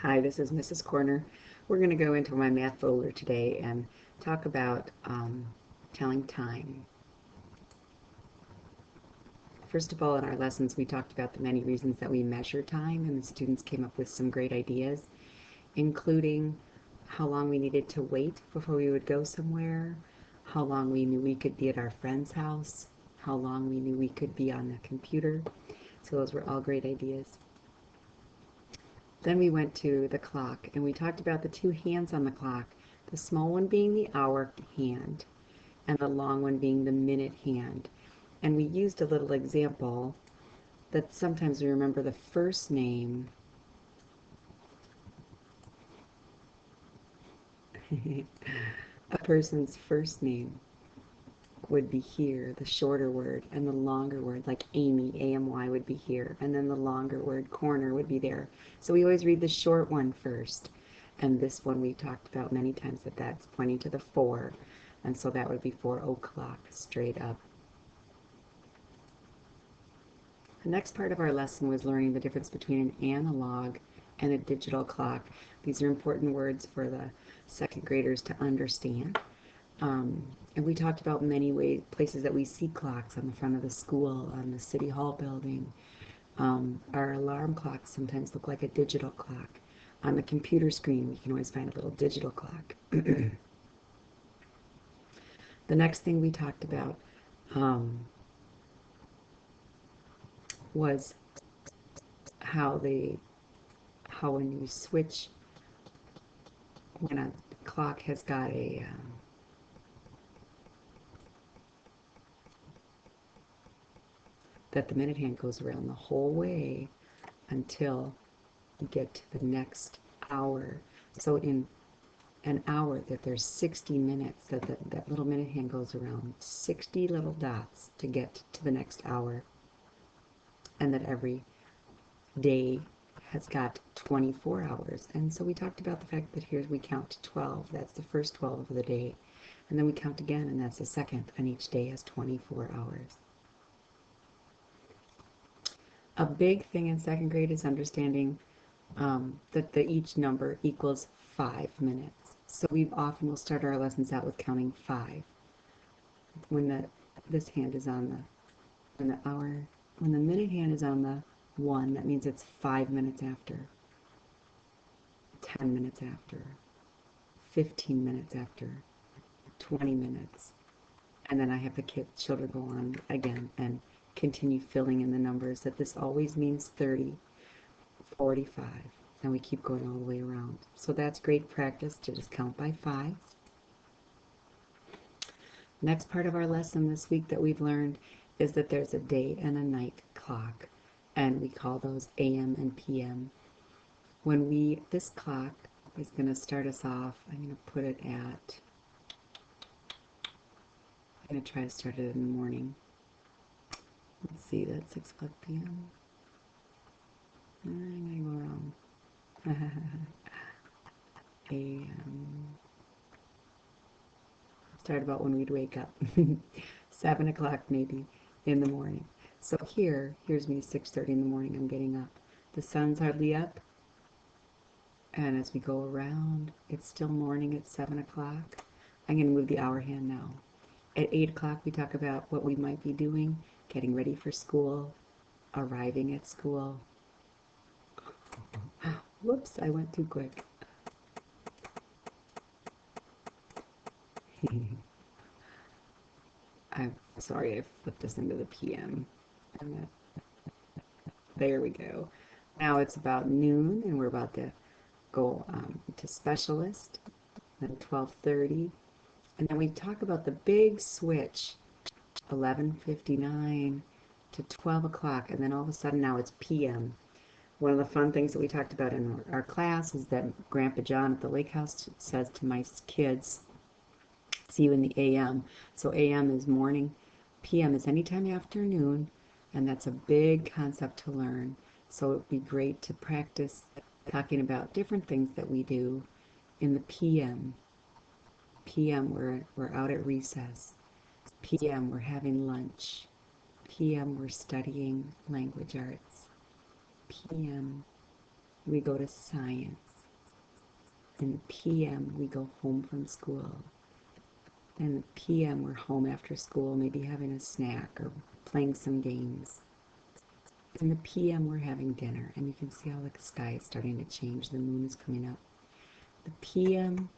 Hi, this is Mrs. Corner. We're going to go into my math folder today and talk about telling time. First of all, in our lessons, we talked about the many reasons that we measure time, and the students came up with some great ideas, including how long we needed to wait before we would go somewhere, how long we knew we could be at our friend's house, how long we knew we could be on the computer. So those were all great ideas. Then we went to the clock and we talked about the two hands on the clock, the small one being the hour hand and the long one being the minute hand. And we used a little example that sometimes we remember the first name a person's first name would be here, the shorter word, and the longer word, like Amy, A-M-Y, would be here, and then the longer word, corner, would be there. So we always read the short one first, and this one we talked about many times that that's pointing to the 4, and so that would be 4 o'clock, straight up. The next part of our lesson was learning the difference between an analog and a digital clock. These are important words for the second graders to understand. And we talked about many places that we see clocks on the front of the school, on the city hall building. Our alarm clocks sometimes look like a digital clock. On the computer screen, we can always find a little digital clock. The next thing we talked about was how when you switch, when a clock has got that the minute hand goes around the whole way until you get to the next hour. So in an hour, that there's 60 minutes, that little minute hand goes around 60 little dots to get to the next hour, and that every day has got 24 hours. And so we talked about the fact that here we count to 12. That's the first 12 of the day. And then we count again, and that's the second, and each day has 24 hours. A big thing in second grade is understanding that each number equals 5 minutes. So we often will start our lessons out with counting 5. When this hand is on when the minute hand is on the 1, that means it's 5 minutes after, 10 minutes after, 15 minutes after, 20 minutes. And then I have the children go on again and continue filling in the numbers, that this always means 30, 45, and we keep going all the way around. So that's great practice to just count by 5. Next part of our lesson this week that we've learned is that there's a day and a night clock, and we call those AM and PM. This clock is going to start us off, I'm going to put it at, I'm going to try to start it in the morning. Let's see, that's 6 o'clock p.m. I'm going to go wrong. AM. Start about when we'd wake up. 7 o'clock maybe in the morning. So here's me 6:30 in the morning, I'm getting up. The sun's hardly up, and as we go around, it's still morning at 7 o'clock. I'm going to move the hour hand now. At 8 o'clock, we talk about what we might be doing, getting ready for school, arriving at school. Whoops, I went too quick. I'm sorry, I flipped this into the PM. There we go. Now it's about noon, and we're about to go to specialist, then 12:30, and then we talk about the big switch, 11:59 to 12 o'clock, and then all of a sudden now it's PM. One of the fun things that we talked about in our class is that Grandpa John at the lake house says to my kids, see you in the AM. So AM is morning, PM is anytime afternoon, and that's a big concept to learn. So it would be great to practice talking about different things that we do in the PM. PM, we're out at recess. PM, we're having lunch. PM, we're studying language arts. PM, we go to science. In the PM, we go home from school. In the PM, we're home after school, maybe having a snack or playing some games. In the PM, we're having dinner, and you can see how the sky is starting to change. The moon is coming up. The PM,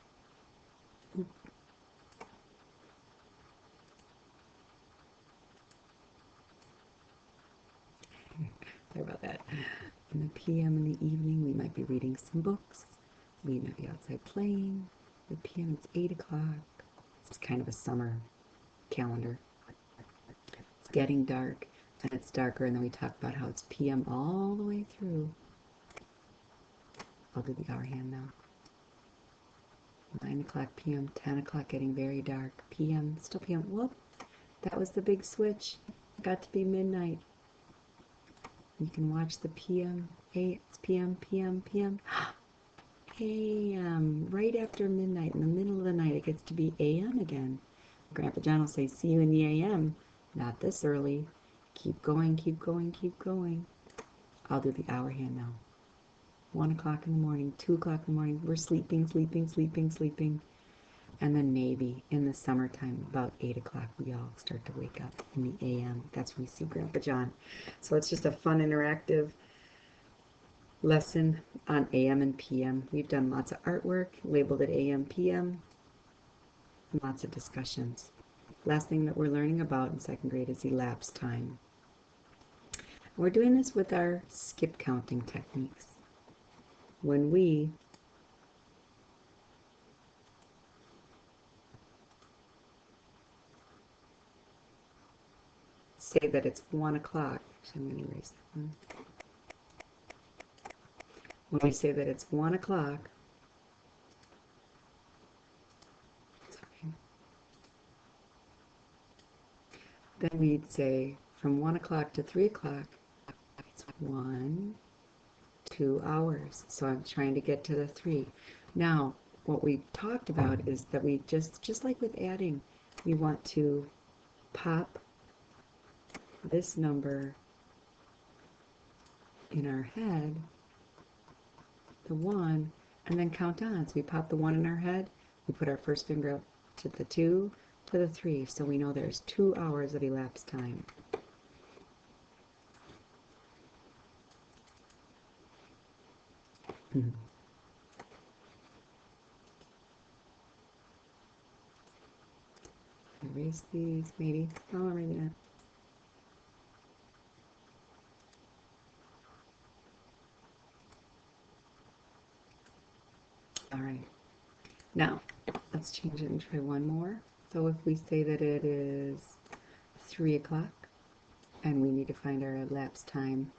sorry about that. In the PM, in the evening, we might be reading some books. We might be outside playing. The PM, it's 8 o'clock. It's kind of a summer calendar. It's getting dark, and it's darker, and then we talk about how it's PM all the way through. I'll do the hour hand now. 9 o'clock PM, 10 o'clock, getting very dark. PM, still PM. Whoop, that was the big switch. Got to be midnight. You can watch the PM. Hey, it's PM, PM, PM. AM, right after midnight, in the middle of the night, it gets to be AM again. Grandpa John will say, see you in the AM. Not this early. Keep going, keep going, keep going. I'll do the hour hand now. 1 o'clock in the morning, 2 o'clock in the morning, we're sleeping, sleeping, sleeping, sleeping. And then maybe in the summertime, about 8 o'clock, we all start to wake up in the AM. That's when we see Grandpa John. So it's just a fun, interactive lesson on AM and PM. We've done lots of artwork, labeled it AM, PM, and lots of discussions. Last thing that we're learning about in second grade is elapsed time. We're doing this with our skip counting techniques. When we say that it's 1 o'clock, actually I'm going to erase that one. When we say that it's 1 o'clock, then we'd say from 1 o'clock to 3 o'clock, it's 2 hours. So I'm trying to get to the 3. Now, what we talked about is that we just like with adding, we want to pop this number in our head, the 1, and then count on. So we pop the 1 in our head, we put our first finger up to the 2, to the 3, so we know there's 2 hours of elapsed time. Erase these, maybe. Oh, maybe not. All right. Now, let's change it and try one more. So if we say that it is 3 o'clock, and we need to find our elapsed time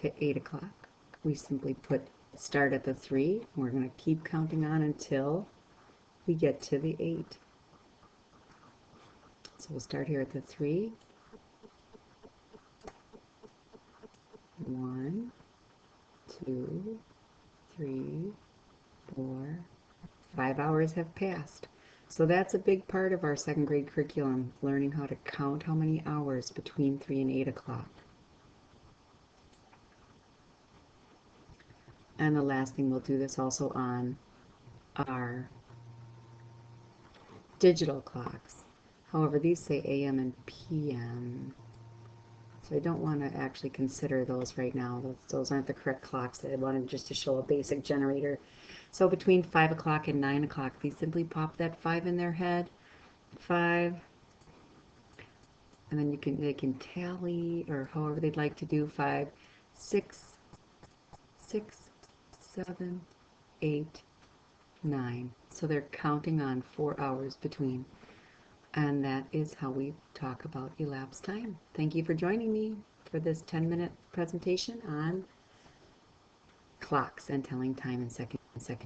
to 8 o'clock, we simply start at the 3, and we're going to keep counting on until we get to the 8. So we'll start here at the 3. 1, 2, 3, 4, 5 hours have passed. So that's a big part of our second grade curriculum, learning how to count how many hours between 3 and 8 o'clock. And the last thing, we'll do this also on our digital clocks. However, these say AM and PM. So I don't want to actually consider those right now. Those aren't the correct clocks. I wanted just to show a basic generator. So between 5 o'clock and 9 o'clock, they simply pop that 5 in their head. 5. And then they can tally, or however they'd like to do, 5, 6, 6, 7, 8, 9. So they're counting on 4 hours between. And that is how we talk about elapsed time. Thank you for joining me for this 10-minute presentation on clocks and telling time in second